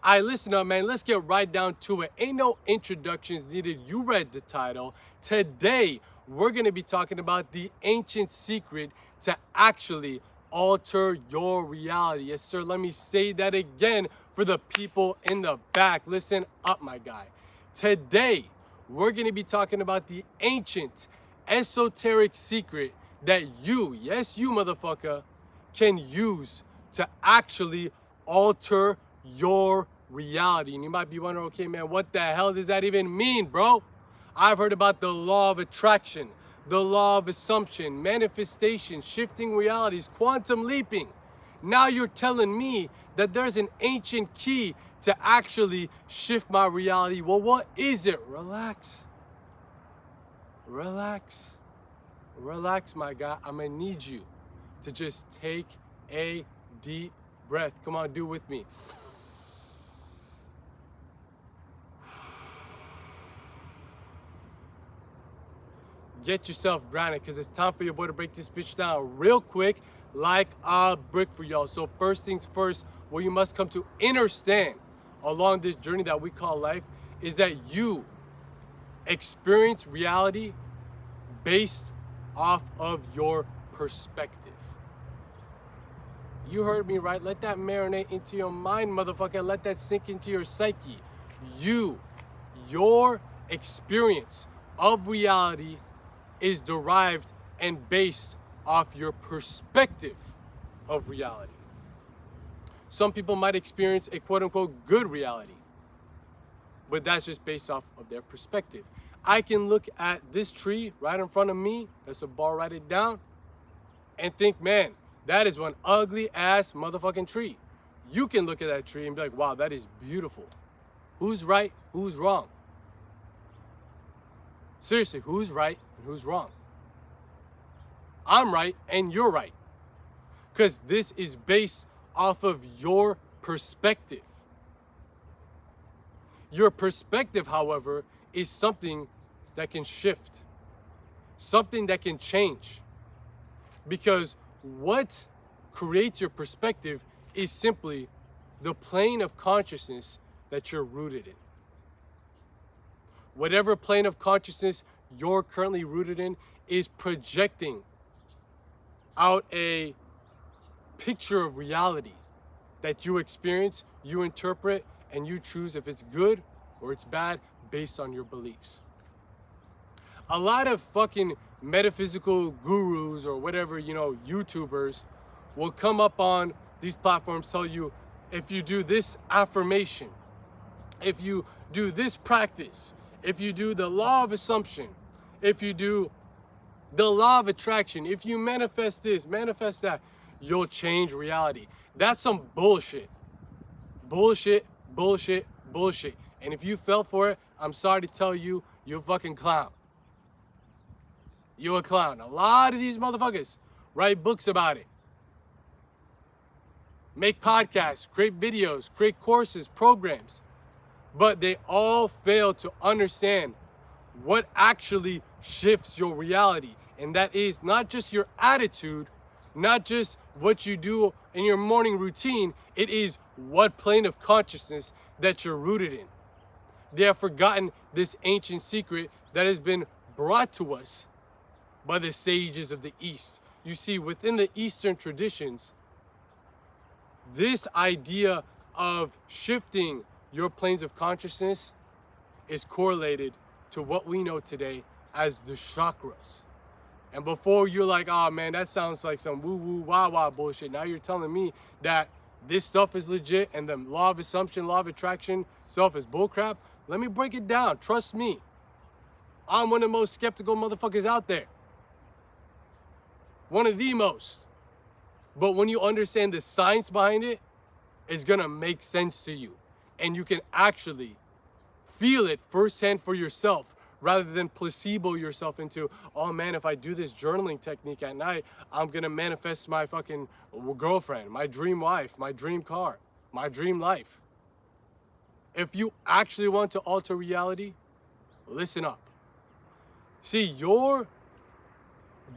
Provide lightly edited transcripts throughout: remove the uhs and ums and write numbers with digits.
All right, listen up, man. Let's get right down to it. Ain't no introductions needed. You read the title. Today, we're going to be talking about the ancient secret to actually alter your reality. Yes, sir. Let me say that again for the people in the back. Listen up, my guy. Today, we're going to be talking about the ancient, esoteric secret that you, yes, you motherfucker, can use to actually alter your reality. And you might be wondering, okay, man, what the hell does that even mean, bro? I've heard about the law of attraction, the law of assumption, manifestation, shifting realities, quantum leaping. Now you're telling me that there's an ancient key to actually shift my reality. Well, what is it? Relax. Relax. Relax, my guy. I'm gonna need you to just take a deep breath. Come on, do it with me. Get yourself grounded because it's time for your boy to break this bitch down real quick like a brick for y'all. So first things first, what you must come to understand along this journey that we call life is that you experience reality based off of your perspective. You heard me right. Let that marinate into your mind, motherfucker. Let that sink into your psyche. Your experience of reality is derived and based off your perspective of reality. Some people might experience a quote unquote good reality, but that's just based off of their perspective. I can look at this tree right in front of me, that's a bar, write it down, and think, man, that is one ugly ass motherfucking tree. You can look at that tree and be like, wow, that is beautiful. Who's right? Who's wrong? Seriously, who's right and who's wrong? I'm right and you're right. Because this is based off of your perspective. Your perspective, however, is something that can shift, something that can change. Because what creates your perspective is simply the plane of consciousness that you're rooted in. Whatever plane of consciousness you're currently rooted in is projecting out a picture of reality that you experience, you interpret, and you choose if it's good or it's bad based on your beliefs. A lot of fucking metaphysical gurus or whatever, YouTubers will come up on these platforms, tell you if you do this affirmation, if you do this practice, if you do the law of assumption, if you do the law of attraction, if you manifest this, manifest that, you'll change reality. That's some bullshit. Bullshit, bullshit, bullshit. And if you fell for it, I'm sorry to tell you, you're a fucking clown. You're a clown. A lot of these motherfuckers write books about it, make podcasts, create videos, create courses, programs, but they all fail to understand what actually shifts your reality. And that is not just your attitude, not just what you do in your morning routine, it is what plane of consciousness that you're rooted in. They have forgotten this ancient secret that has been brought to us by the sages of the East. You see, within the Eastern traditions, this idea of shifting your planes of consciousness is correlated to what we know today as the chakras. And before you're like, oh man, that sounds like some woo-woo, wah-wah bullshit. Now you're telling me that this stuff is legit and the law of assumption, law of attraction stuff is bullcrap. Let me break it down. Trust me. I'm one of the most skeptical motherfuckers out there. One of the most. But when you understand the science behind it, it's gonna make sense to you. And you can actually feel it firsthand for yourself rather than placebo yourself into, oh man, if I do this journaling technique at night, I'm gonna manifest my fucking girlfriend, my dream wife, my dream car, my dream life. If you actually want to alter reality, listen up. See, your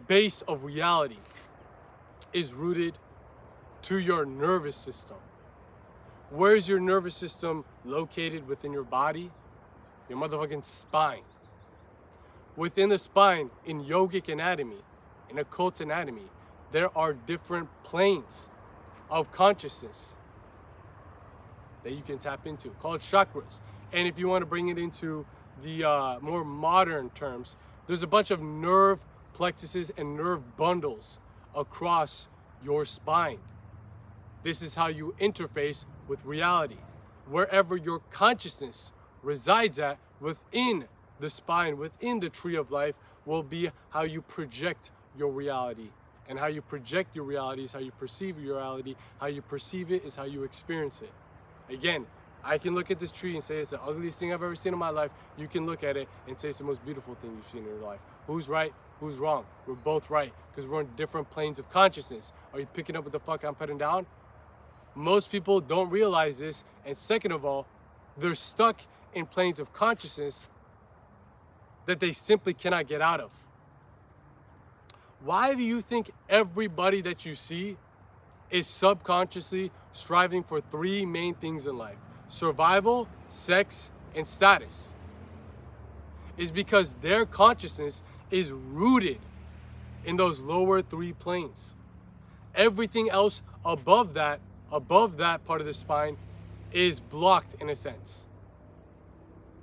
base of reality is rooted to your nervous system. Where's your nervous system located within your body? Your motherfucking spine. Within the spine, in yogic anatomy, in occult anatomy, there are different planes of consciousness that you can tap into, called chakras. And if you want to bring it into the more modern terms, there's a bunch of nerve plexuses and nerve bundles across your spine. This is how you interface with reality. Wherever your consciousness resides at within the spine, within the tree of life, will be how you project your reality. And how you project your reality is how you perceive your reality. How you perceive it is how you experience it. Again, I can look at this tree and say it's the ugliest thing I've ever seen in my life. You can look at it and say it's the most beautiful thing you've seen in your life. Who's right? Who's wrong? We're both right because we're on different planes of consciousness. Are you picking up what the fuck I'm putting down? Most people don't realize this. And second of all, they're stuck in planes of consciousness that they simply cannot get out of. Why do you think everybody that you see is subconsciously striving for three main things in life? Survival, sex, and status. Is because their consciousness is rooted in those lower three planes. Everything else above that part of the spine is blocked in a sense.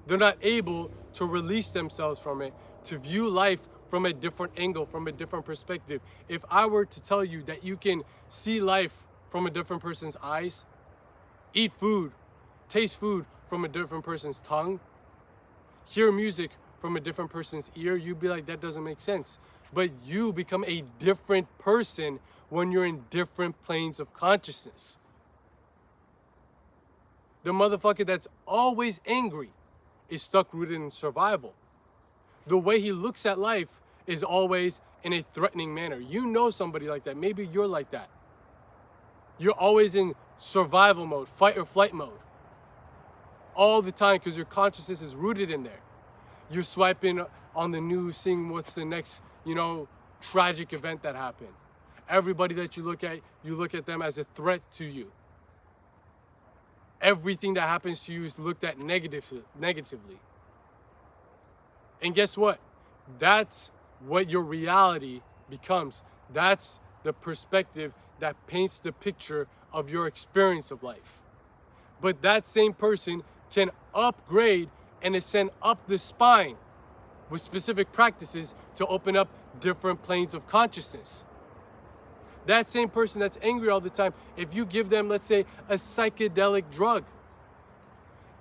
They're not able to release themselves from it, to view life from a different angle, from a different perspective. If I were to tell you that you can see life from a different person's eyes, eat food, taste food from a different person's tongue, hear music from a different person's ear, you'd be like, that doesn't make sense. But you become a different person when you're in different planes of consciousness. The motherfucker that's always angry is stuck rooted in survival. The way he looks at life is always in a threatening manner. You know somebody like that. Maybe you're like that. You're always in survival mode, fight or flight mode. All the time because your consciousness is rooted in there. You're swiping on the news, seeing what's the next, tragic event that happened. Everybody that you look at them as a threat to you. Everything that happens to you is looked at negatively. And guess what? That's what your reality becomes. That's the perspective that paints the picture of your experience of life. But that same person can upgrade and ascend up the spine with specific practices to open up different planes of consciousness. That same person that's angry all the time, if you give them, let's say, a psychedelic drug,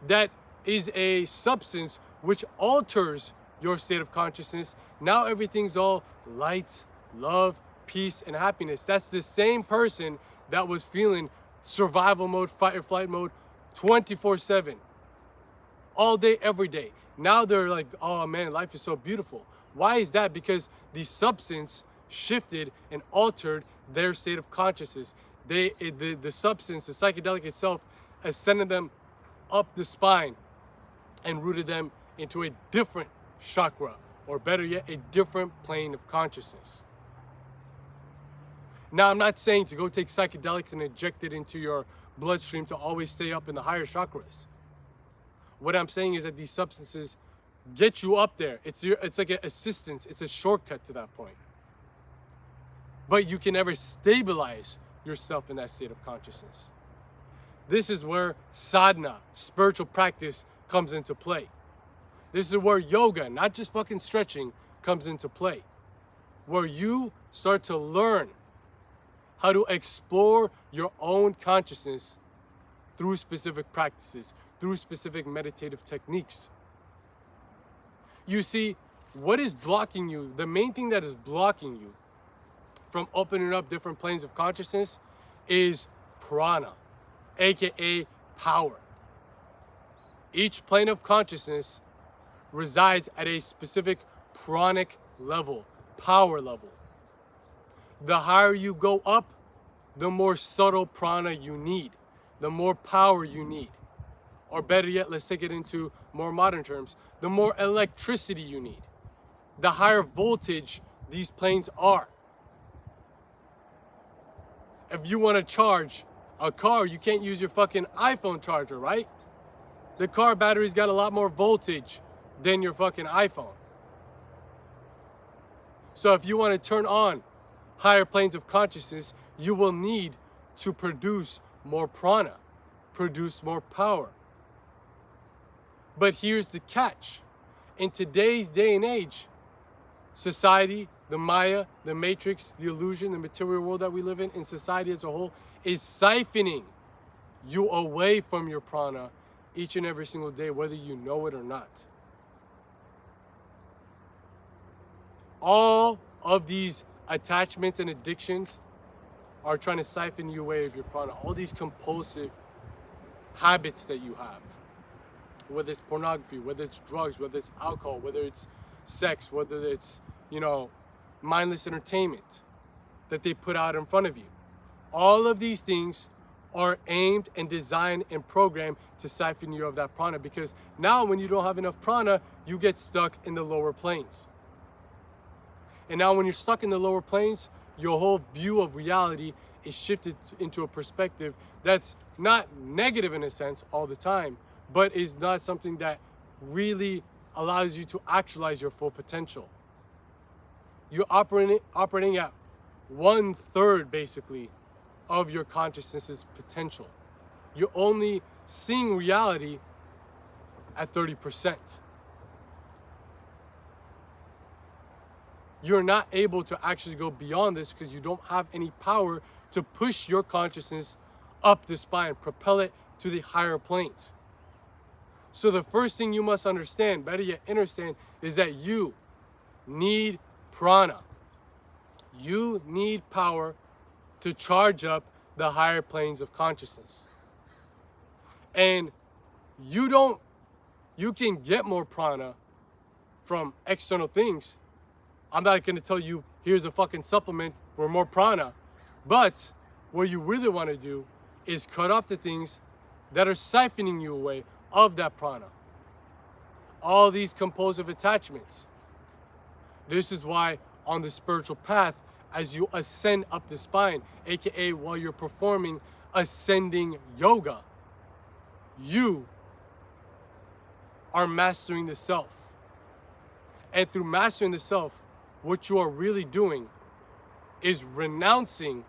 that is a substance which alters your state of consciousness. Now everything's all light, love, peace, and happiness. That's the same person that was feeling survival mode, fight or flight mode, 24/7. All day, every day. Now they're like, oh man, life is so beautiful. Why is that? Because the substance shifted and altered their state of consciousness. The substance, the psychedelic itself, ascended them up the spine and rooted them into a different chakra, or better yet, a different plane of consciousness. Now, I'm not saying to go take psychedelics and inject it into your bloodstream to always stay up in the higher chakras. What I'm saying is that these substances get you up there. It's like an assistance. It's a shortcut to that point. But you can never stabilize yourself in that state of consciousness. This is where sadhana, spiritual practice, comes into play. This is where yoga, not just fucking stretching, comes into play. Where you start to learn how to explore your own consciousness through specific practices, through specific meditative techniques. You see, what is blocking you, the main thing that is blocking you from opening up different planes of consciousness is prana, aka power. Each plane of consciousness resides at a specific pranic level, power level. The higher you go up, the more subtle prana you need, the more power you need. Or better yet, let's take it into more modern terms, the more electricity you need, the higher voltage these planes are. If you want to charge A car, you can't use your fucking iPhone charger, right? The car battery's got a lot more voltage than your fucking iPhone. So if you want to turn on higher planes of consciousness, you will need to produce more prana, produce more power. But here's the catch. In today's day and age, society, the Maya, the matrix, the illusion, the material world that we live in society as a whole, is siphoning you away from your prana each and every single day, whether you know it or not. All of these attachments and addictions are trying to siphon you away of your prana. All these compulsive habits that you have, whether it's pornography, whether it's drugs, whether it's alcohol, whether it's sex, whether it's, mindless entertainment that they put out in front of you. All of these things are aimed and designed and programmed to siphon you of that prana, because now when you don't have enough prana, you get stuck in the lower planes. And now when you're stuck in the lower planes, your whole view of reality is shifted into a perspective that's not negative in a sense all the time, but is not something that really allows you to actualize your full potential. You're operating at 1/3 basically of your consciousness's potential. You're only seeing reality at 30%. You're not able to actually go beyond this because you don't have any power to push your consciousness up the spine, propel it to the higher planes. So the first thing you must understand, better yet understand, is that you need prana. You need power to charge up the higher planes of consciousness. And you can get more prana from external things. I'm not going to tell you, here's a fucking supplement for more prana. But what you really want to do is cut off the things that are siphoning you away of that prana. All these compulsive attachments. This is why on the spiritual path, as you ascend up the spine, aka while you're performing ascending yoga, you are mastering the self. And through mastering the self, what you are really doing is renouncing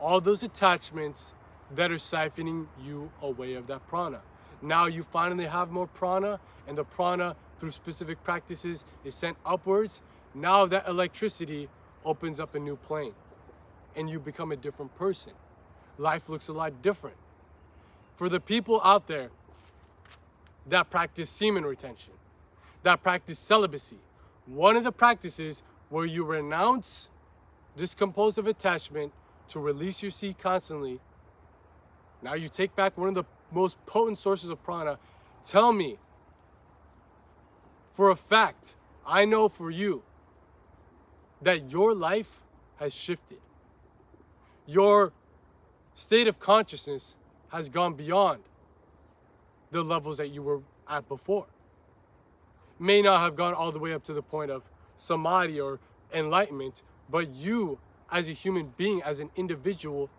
all those attachments that are siphoning you away of that prana. Now you finally have more prana, and the prana through specific practices is sent upwards. Now that electricity opens up a new plane and you become a different person. Life looks a lot different. For the people out there that practice semen retention, that practice celibacy, one of the practices where you renounce this compulsive attachment to release your seed constantly, now you take back one of the most potent sources of prana. Tell me, for a fact, I know for you, that your life has shifted. Your state of consciousness has gone beyond the levels that you were at before. May not have gone all the way up to the point of samadhi or enlightenment, but you as a human being, as an individual,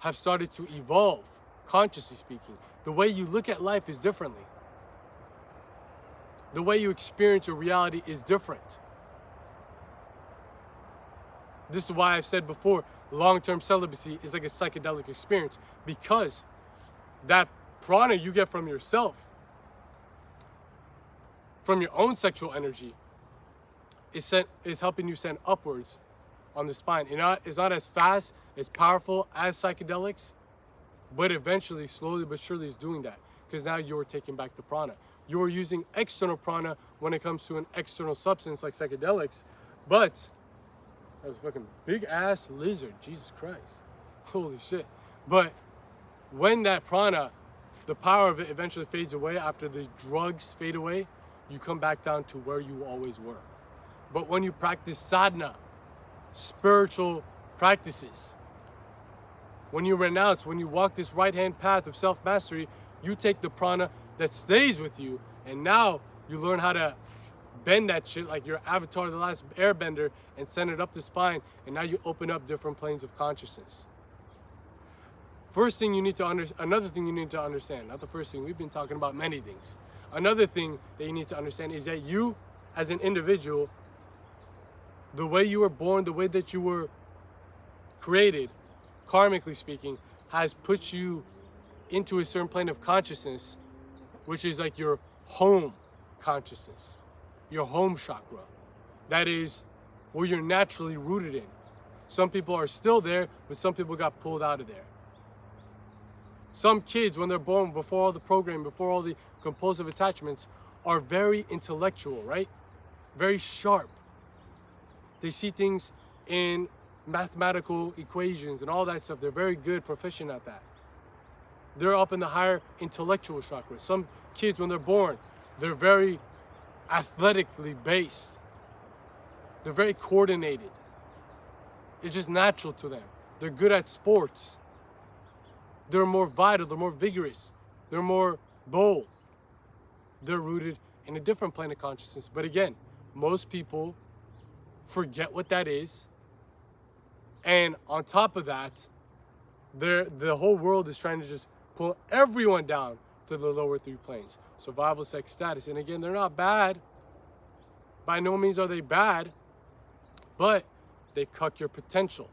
have started to evolve, consciously speaking. The way you look at life is differently. The way you experience your reality is different. This is why I've said before, long-term celibacy is like a psychedelic experience, because that prana you get from yourself, from your own sexual energy, is helping you send upwards on the spine. It's not as fast, as powerful as psychedelics, but eventually, slowly but surely, is doing that, because now you're taking back the prana. You're using external prana when it comes to an external substance like psychedelics, but that's a fucking big ass lizard, Jesus Christ. Holy shit. But when that prana, the power of it eventually fades away after the drugs fade away, you come back down to where you always were. But when you practice sadhana, spiritual practices, when you renounce, when you walk this right-hand path of self-mastery, you take the prana that stays with you, and now you learn how to bend that shit like your Avatar, the Last Airbender, and send it up the spine, and now you open up different planes of consciousness. First thing you need to another thing you need to understand, not the first thing, we've been talking about many things. Another thing that you need to understand is that you, as an individual, the way you were born, the way that you were created, karmically speaking, has put you into a certain plane of consciousness, which is like your home consciousness, your home chakra. That is where you're naturally rooted in. Some people are still there, but some people got pulled out of there. Some kids, when they're born, before all the programming, before all the compulsive attachments, are very intellectual, right? Very sharp. They see things in mathematical equations and all that stuff. They're very good, proficient at that. They're up in the higher intellectual chakra. Some kids, when they're born, they're very athletically based. They're very coordinated. It's just natural to them. They're good at sports. They're more vital, they're more vigorous, they're more bold. They're rooted in a different plane of consciousness. But again, most people forget what that is. And on top of that, the whole world is trying to just pull everyone down to the lower three planes. Survival, sex, status. And again, they're not bad. By no means are they bad, but they cuck your potential.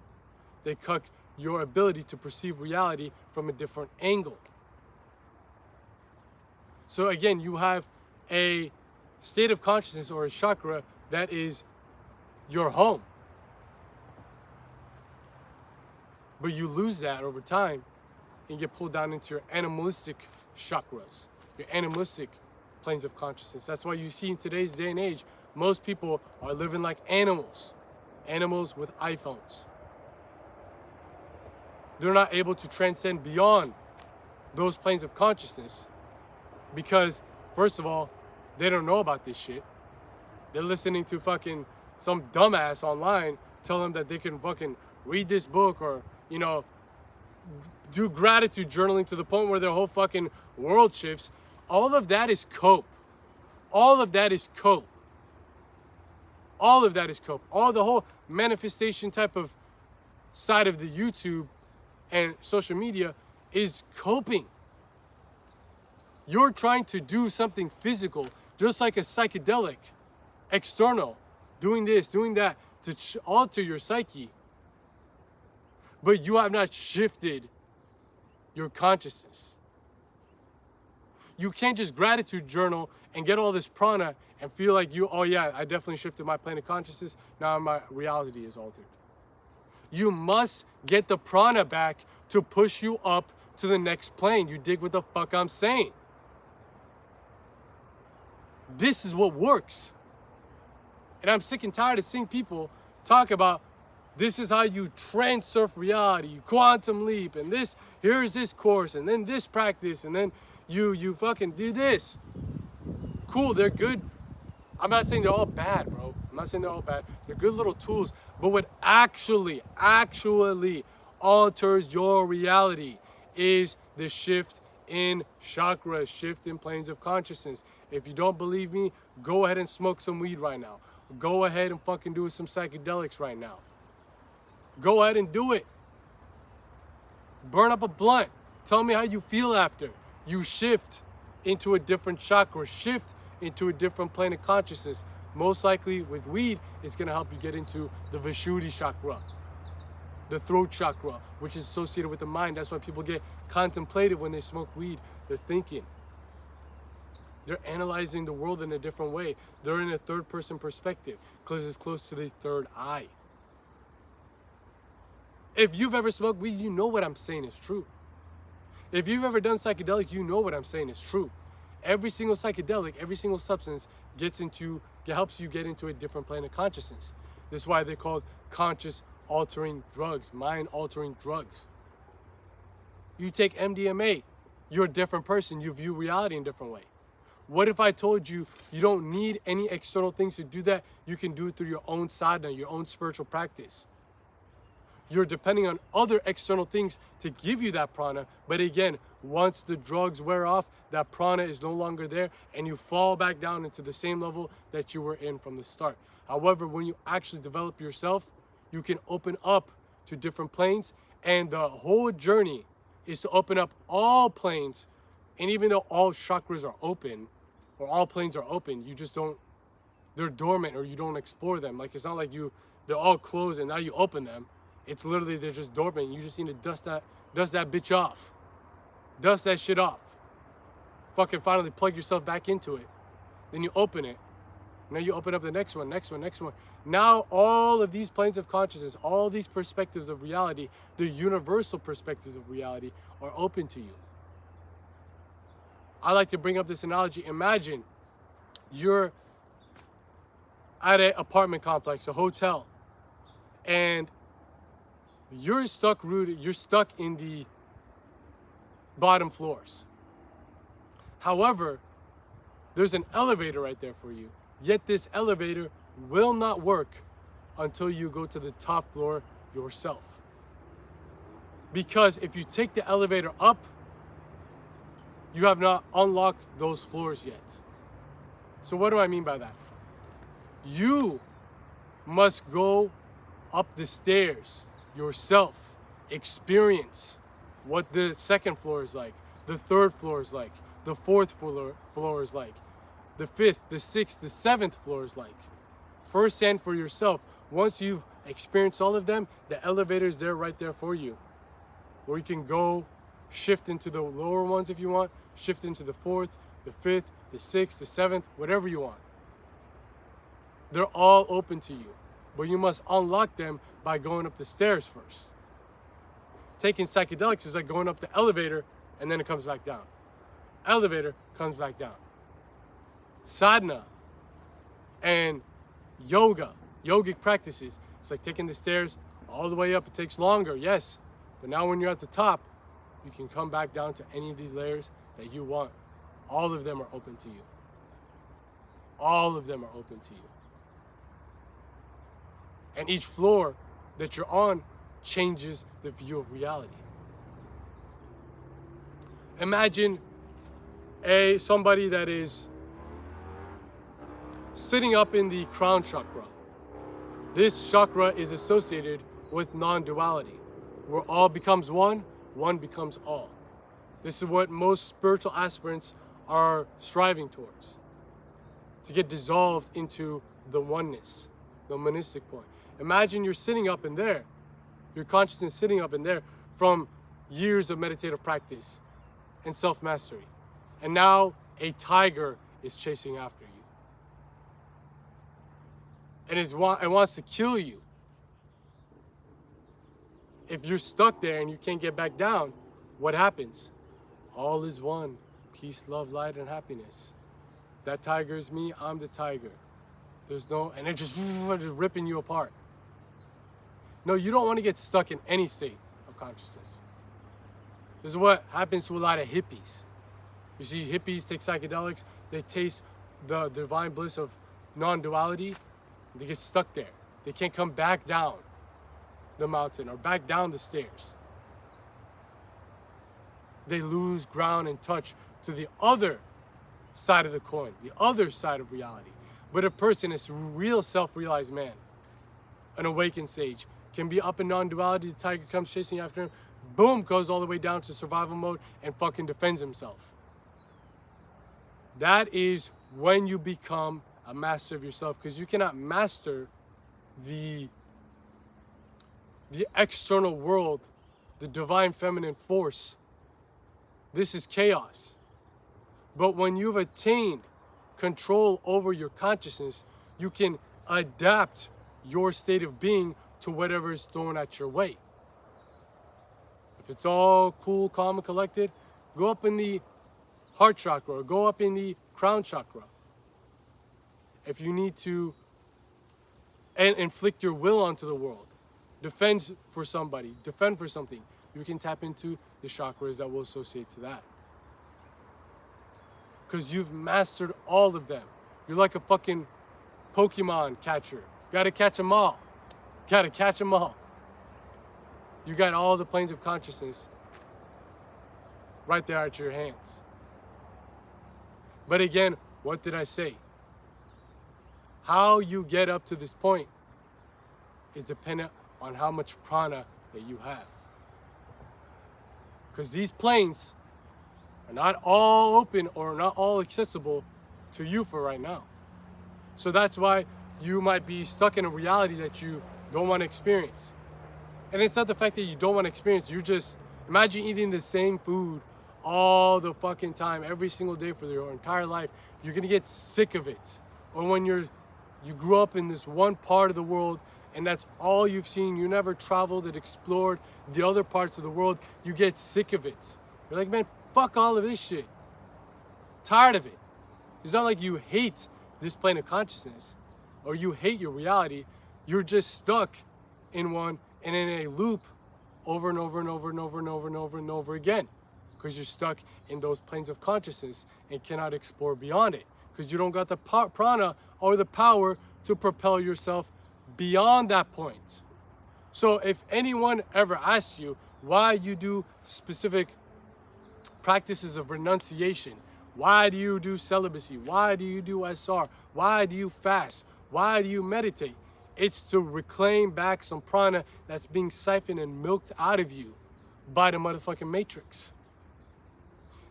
They cuck your ability to perceive reality from a different angle. So again, you have a state of consciousness or a chakra that is your home. But you lose that over time and get pulled down into your animalistic chakras, your animalistic planes of consciousness. That's why you see in today's day and age, most people are living like animals with iPhones. They're not able to transcend beyond those planes of consciousness because, first of all, they don't know about this shit. They're listening to fucking some dumbass online tell them that they can fucking read this book or, you know, do gratitude journaling to the point where their whole fucking world shifts. All of that is cope. All of that is cope. All of that is cope. All the whole manifestation type of side of the YouTube and social media is coping. You're trying to do something physical, just like a psychedelic, external, doing this, doing that, to alter your psyche. But you have not shifted your consciousness. You can't just gratitude journal and get all this prana and feel like oh yeah, I definitely shifted my plane of consciousness. Now my reality is altered. You must get the prana back to push you up to the next plane. You dig what the fuck I'm saying? This is what works. And I'm sick and tired of seeing people talk about this is how you transurf reality, you quantum leap, and here's this course, and then this practice, and then you fucking do this. Cool, they're good. I'm not saying they're all bad, bro. I'm not saying they're all bad. They're good little tools. But what actually alters your reality is the shift in chakras, shift in planes of consciousness. If you don't believe me, go ahead and smoke some weed right now. Go ahead and fucking do some psychedelics right now. Go ahead and do it. Burn up a blunt. Tell me how you feel after. You shift into a different chakra, shift into a different plane of consciousness. Most likely with weed, it's gonna help you get into the Vishuddhi chakra, the throat chakra, which is associated with the mind. That's why people get contemplative when they smoke weed. They're thinking. They're analyzing the world in a different way. They're in a third person perspective because it's close to the third eye. If you've ever smoked weed, you know what I'm saying is true. If you've ever done psychedelic, you know what I'm saying is true. Every single psychedelic, every single substance helps you get into a different plane of consciousness. This is why they're called conscious altering drugs, mind altering drugs. You take MDMA, you're a different person. You view reality in a different way. What if I told you you don't need any external things to do that? You can do it through your own sadhana, your own spiritual practice. You're depending on other external things to give you that prana. But again, once the drugs wear off, that prana is no longer there and you fall back down into the same level that you were in from the start. However, when you actually develop yourself, you can open up to different planes, and the whole journey is to open up all planes. And even though all chakras are open, or all planes are open, you just don't, they're dormant, or you don't explore them. Like, it's not like they're all closed and now you open them. It's literally, they're just dormant. You just need to dust that bitch off. Dust that shit off. Fucking finally plug yourself back into it. Then you open it. Now you open up the next one, next one, next one. Now all of these planes of consciousness, all these perspectives of reality, the universal perspectives of reality, are open to you. I like to bring up this analogy. Imagine you're at an apartment complex, a hotel, and you're stuck in the bottom floors. However, there's an elevator right there for you. Yet this elevator will not work until you go to the top floor yourself. Because if you take the elevator up, you have not unlocked those floors yet. So what do I mean by that? You must go up the stairs yourself, experience what the second floor is like, the third floor is like, the fourth floor is like, the fifth, the sixth, the seventh floor is like. Firsthand for yourself. Once you've experienced all of them, the elevator's there right there for you. Or you can go shift into the lower ones if you want, shift into the fourth, the fifth, the sixth, the seventh, whatever you want. They're all open to you, but you must unlock them by going up the stairs first. Taking psychedelics is like going up the elevator and then it comes back down. Elevator comes back down. Sadhana and yogic practices, it's like taking the stairs all the way up. It takes longer, yes, but now when you're at the top, you can come back down to any of these layers that you want. All of them are open to you. All of them are open to you. And each floor that you're on changes the view of reality. Imagine somebody that is sitting up in the crown chakra. This chakra is associated with non-duality, where all becomes one, one becomes all. This is what most spiritual aspirants are striving towards, to get dissolved into the oneness, the monistic point. Imagine you're sitting up in there, your consciousness sitting up in there from years of meditative practice and self-mastery. And now a tiger is chasing after you. And it wants to kill you. If you're stuck there and you can't get back down, what happens? All is one. Peace, love, light, and happiness. That tiger is me, I'm the tiger. There's no, and it's just ripping you apart. No, you don't want to get stuck in any state of consciousness. This is what happens to a lot of hippies. You see hippies take psychedelics, they taste the divine bliss of non-duality, they get stuck there. They can't come back down the mountain or back down the stairs. They lose ground and touch to the other side of the coin, the other side of reality. But a person is a real self-realized man, an awakened sage, can be up in non-duality, the tiger comes chasing after him, boom, goes all the way down to survival mode and fucking defends himself. That is when you become a master of yourself, because you cannot master the external world, the divine feminine force. This is chaos. But when you've attained control over your consciousness, you can adapt your state of being to whatever is thrown at your way. If it's all cool, calm, and collected, go up in the heart chakra or go up in the crown chakra. If you need to inflict your will onto the world, defend for somebody, defend for something, you can tap into the chakras that will associate to that. Because you've mastered all of them. You're like a fucking Pokemon catcher. Gotta catch them all. Gotta catch them all. You got all the planes of consciousness right there at your hands. But again, what did I say? How you get up to this point is dependent on how much prana that you have. Because these planes are not all open or not all accessible to you for right now. So that's why you might be stuck in a reality that you don't want to experience. And it's not the fact that you don't want to experience, you just imagine eating the same food all the fucking time, every single day for your entire life. You're gonna get sick of it. Or when you grew up in this one part of the world and that's all you've seen, you never traveled and explored the other parts of the world, you get sick of it. You're like, man, fuck all of this shit. Tired of it. It's not like you hate this plane of consciousness or you hate your reality. You're just stuck in one and in a loop over and over and over and over and over and over and over again, because you're stuck in those planes of consciousness and cannot explore beyond it, because you don't got the prana or the power to propel yourself beyond that point. So if anyone ever asks you why you do specific practices of renunciation, why do you do celibacy, why do you do SR, why do you fast, why do you meditate, it's to reclaim back some prana that's being siphoned and milked out of you by the motherfucking matrix.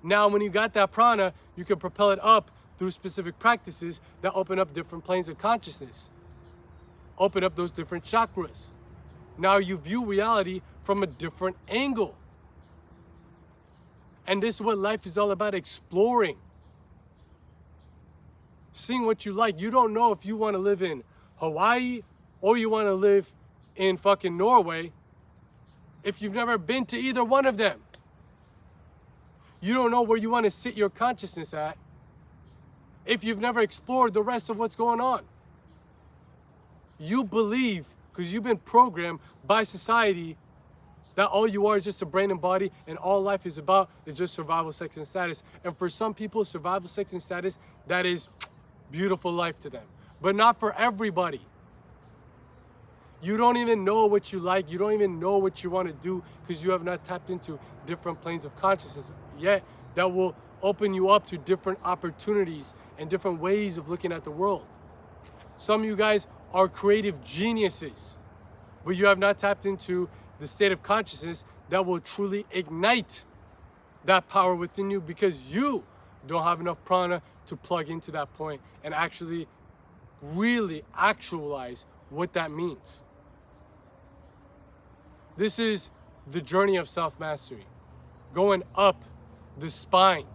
Now, when you got that prana, you can propel it up through specific practices that open up different planes of consciousness, open up those different chakras. Now you view reality from a different angle. And this is what life is all about, exploring. Seeing what you like. You don't know if you want to live in Hawaii or you want to live in fucking Norway if you've never been to either one of them. You don't know where you want to sit your consciousness at if you've never explored the rest of what's going on. You believe, because you've been programmed by society, that all you are is just a brain and body, and all life is about is just survival, sex, and status. And for some people, survival, sex, and status, that is beautiful life to them. But not for everybody. You don't even know what you like. You don't even know what you want to do because you have not tapped into different planes of consciousness yet that will open you up to different opportunities and different ways of looking at the world. Some of you guys are creative geniuses, but you have not tapped into the state of consciousness that will truly ignite that power within you because you don't have enough prana to plug into that point and actually really actualize what that means. This is the journey of self-mastery, going up the spine.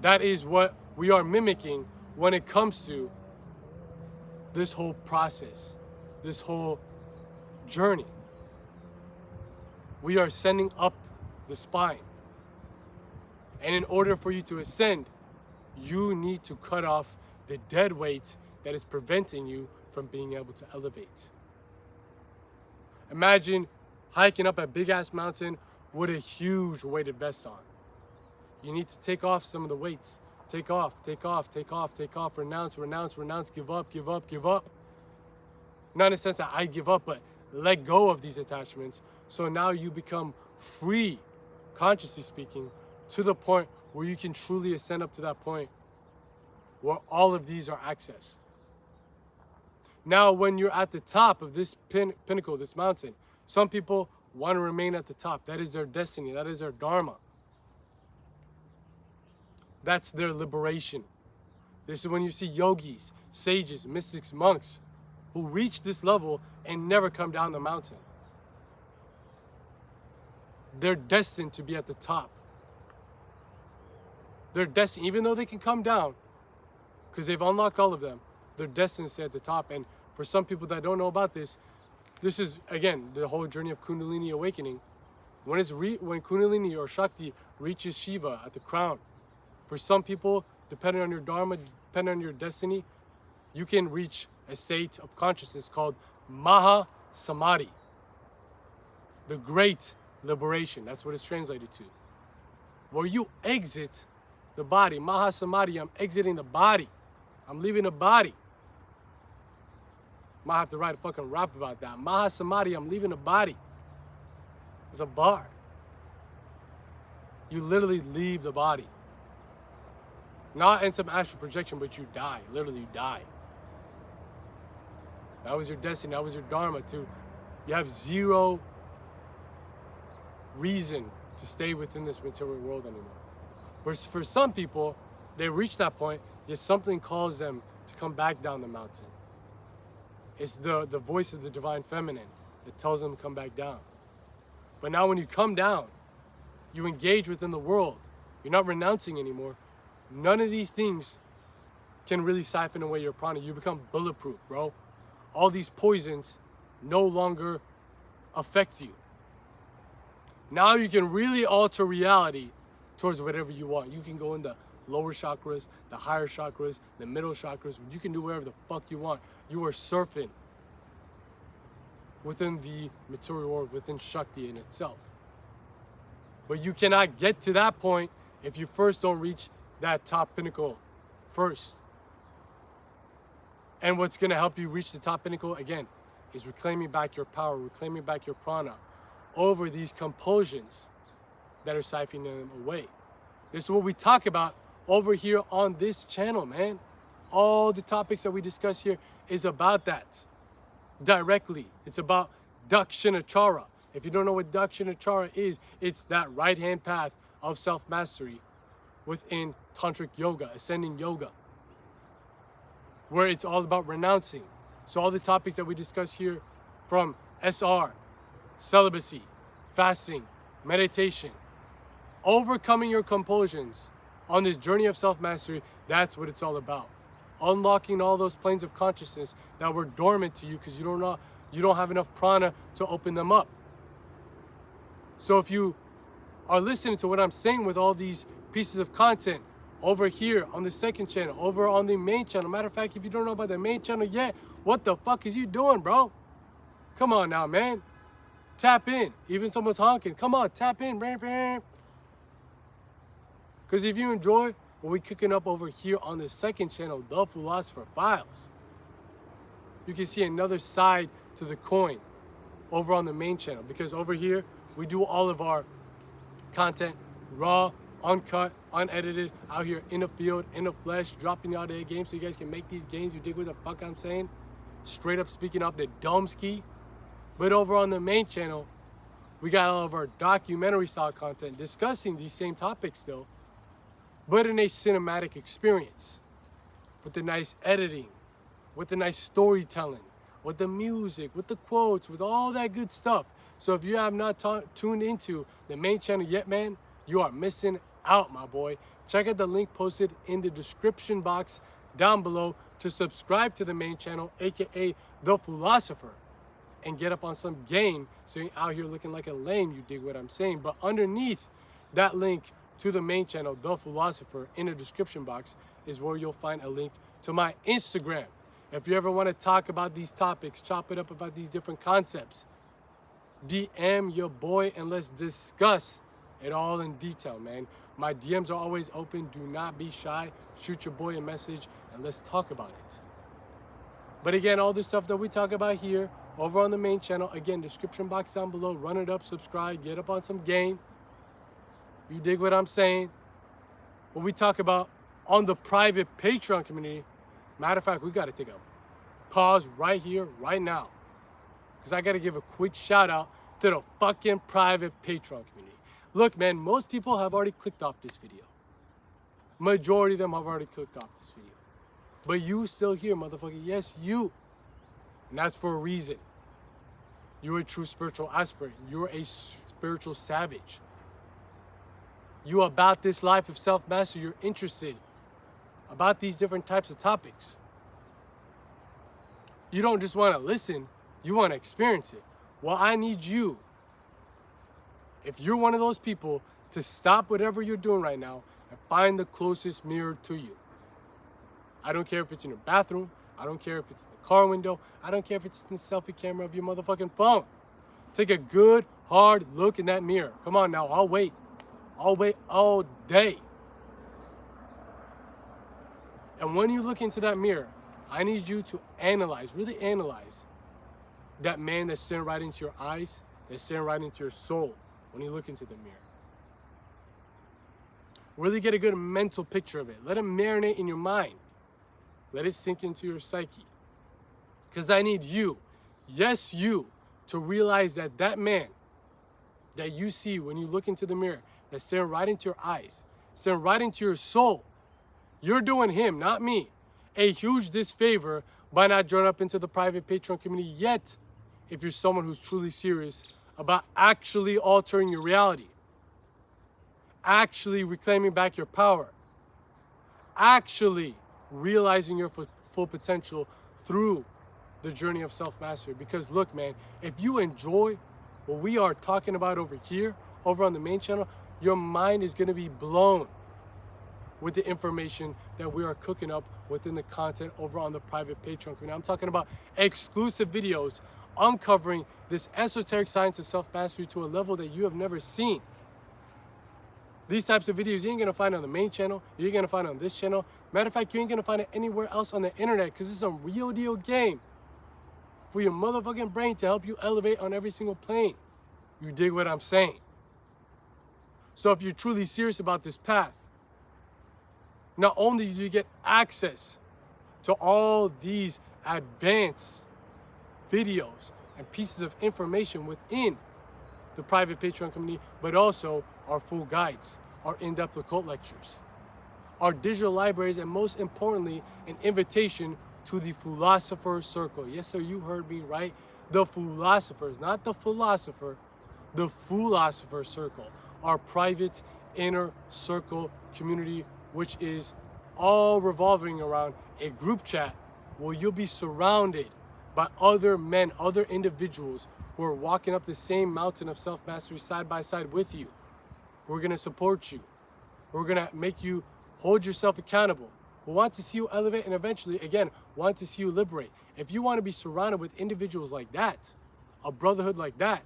That is what we are mimicking when it comes to this whole process, this whole journey. We are sending up the spine. And in order for you to ascend, you need to cut off the dead weight that is preventing you from being able to elevate. Imagine hiking up a big ass mountain with a huge weighted vest on. You need to take off some of the weights. Take off, take off, take off, take off, renounce, renounce, renounce, give up, give up, give up. Not in the sense that I give up, but let go of these attachments. So now you become free, consciously speaking, to the point where you can truly ascend up to that point where all of these are accessed. Now, when you're at the top of this pinnacle, this mountain, some people want to remain at the top. That is their destiny. That is their dharma. That's their liberation. This is when you see yogis, sages, mystics, monks who reach this level and never come down the mountain. They're destined to be at the top. They're destined, even though they can come down, because they've unlocked all of them, they're destined to stay at the top. And for some people that don't know about this, this is, again, the whole journey of Kundalini awakening. When Kundalini or Shakti reaches Shiva at the crown, for some people, depending on your dharma, depending on your destiny, you can reach a state of consciousness called Maha Samadhi, the great liberation. That's what it's translated to. Where you exit the body. Maha Samadhi, I'm exiting the body. I'm leaving the body. Might have to write a fucking rap about that. Maha Samadhi, I'm leaving the body. It's a bar. You literally leave the body. Not in some astral projection, but you die. Literally, you die. That was your destiny. That was your dharma too. You have zero reason to stay within this material world anymore. Whereas for some people, they reach that point, yet something calls them to come back down the mountain. It's the voice of the divine feminine that tells them to come back down. But now when you come down, you engage within the world. You're not renouncing anymore. None of these things can really siphon away your prana. You become bulletproof, bro. All these poisons no longer affect you. Now you can really alter reality towards whatever you want. You can go in the lower chakras, the higher chakras, the middle chakras. You can do whatever the fuck you want. You are surfing within the material world, within Shakti in itself. But you cannot get to that point if you first don't reach that top pinnacle first. And what's going to help you reach the top pinnacle, again, is reclaiming back your power, reclaiming back your prana over these compulsions that are siphoning them away. This is what we talk about over here on this channel, man. All the topics that we discuss here is about that directly. It's about Dakshinachara. If you don't know what Dakshinachara is, it's that right-hand path of self-mastery within Tantric Yoga, Ascending Yoga, where it's all about renouncing. So all the topics that we discuss here, from SR, celibacy, fasting, meditation, overcoming your compulsions on this journey of self-mastery, that's what it's all about. Unlocking all those planes of consciousness that were dormant to you because you don't have enough prana to open them up. So if you are listening to what I'm saying with all these pieces of content over here on the second channel, over on the main channel. Matter of fact, if you don't know about the main channel yet, what the fuck is you doing, bro? Come on now, man. Tap in. Even someone's honking. Come on, tap in. Because if you enjoy what we're cooking up over here on the second channel, The Philosopher Files, you can see another side to the coin over on the main channel. Because over here, we do all of our content raw, uncut, unedited, out here in the field, in the flesh, dropping out the games so you guys can make these games. You dig what the fuck I'm saying? Straight up speaking off the dome ski. But over on the main channel, we got all of our documentary style content discussing these same topics still, but in a cinematic experience, with the nice editing, with the nice storytelling, with the music, with the quotes, with all that good stuff. So if you have not tuned into the main channel yet, man, you are missing out, my boy. Check out the link posted in the description box down below to subscribe to the main channel, aka The Philosopher, and get up on some game so you're out here looking like a lame, you dig what I'm saying. But underneath that link to the main channel, The Philosopher, in the description box is where you'll find a link to my Instagram. If you ever want to talk about these topics, chop it up about these different concepts, DM your boy and let's discuss it all in detail, man. My DMs are always open. Do not be shy. Shoot your boy a message and let's talk about it. But again, all the stuff that we talk about here over on the main channel, again, description box down below. Run it up, subscribe, get up on some game. You dig what I'm saying? What we talk about on the private Patreon community. Matter of fact, we got to take a pause right here, right now, because I got to give a quick shout out to the fucking private Patreon community. Look, man, most people have already clicked off this video. Majority of them have already clicked off this video. But you still here, motherfucker. Yes, you. And that's for a reason. You're a true spiritual aspirant. You're a spiritual savage. You about this life of self-mastery. You're interested about these different types of topics. You don't just want to listen. You want to experience it. Well, I need you, if you're one of those people, to stop whatever you're doing right now and find the closest mirror to you. I don't care if it's in your bathroom. I don't care if it's in the car window. I don't care if it's in the selfie camera of your motherfucking phone. Take a good, hard look in that mirror. Come on now, I'll wait. I'll wait all day. And when you look into that mirror, I need you to analyze, really analyze that man that's staring right into your eyes, that's staring right into your soul when you look into the mirror. Really get a good mental picture of it. Let it marinate in your mind. Let it sink into your psyche. Because I need you, yes, you, to realize that that man that you see when you look into the mirror, that's staring right into your eyes, staring right into your soul, you're doing him, not me, a huge disfavor by not joining up into the private Patreon community yet, if you're someone who's truly serious about actually altering your reality, actually reclaiming back your power, actually realizing your full potential through the journey of self-mastery. Because look, man, if you enjoy what we are talking about over here, over on the main channel, your mind is going to be blown with the information that we are cooking up within the content over on the private Patreon community. I'm talking about exclusive videos uncovering this esoteric science of self-mastery to a level that you have never seen. These types of videos you ain't gonna find on the main channel, you ain't gonna find on this channel. Matter of fact, you ain't gonna find it anywhere else on the internet, because it's a real deal game for your motherfucking brain to help you elevate on every single plane. You dig what I'm saying? So if you're truly serious about this path, not only do you get access to all these advanced videos and pieces of information within the private Patreon community, but also our full guides, our in-depth occult lectures, our digital libraries, and most importantly, an invitation to the Philosopher Circle. Yes, sir, you heard me right. The philosophers, not the philosopher, the Philosopher Circle, our private inner circle community, which is all revolving around a group chat where you'll be surrounded by other men, other individuals who are walking up the same mountain of self-mastery side by side with you. We're gonna support you. We're gonna make you hold yourself accountable. We want to see you elevate and eventually, again, want to see you liberate. If you want to be surrounded with individuals like that, a brotherhood like that,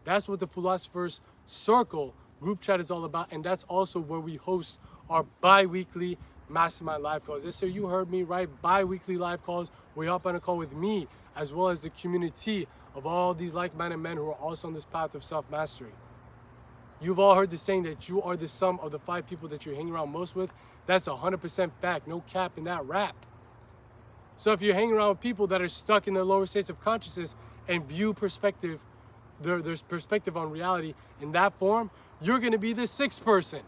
that's what the Philosopher's Circle group chat is all about. And that's also where we host our bi-weekly mastermind live calls. Yes, sir, you heard me right. Bi-weekly live calls. We hop on a call with me, as well as the community of all these like-minded men who are also on this path of self-mastery. You've all heard the saying that you are the sum of the 5 people that you hang around most with. That's 100% fact, no cap in that rap. So if you're hanging around with people that are stuck in the lower states of consciousness and view perspective, there's perspective on reality in that form, you're gonna be the 6th person.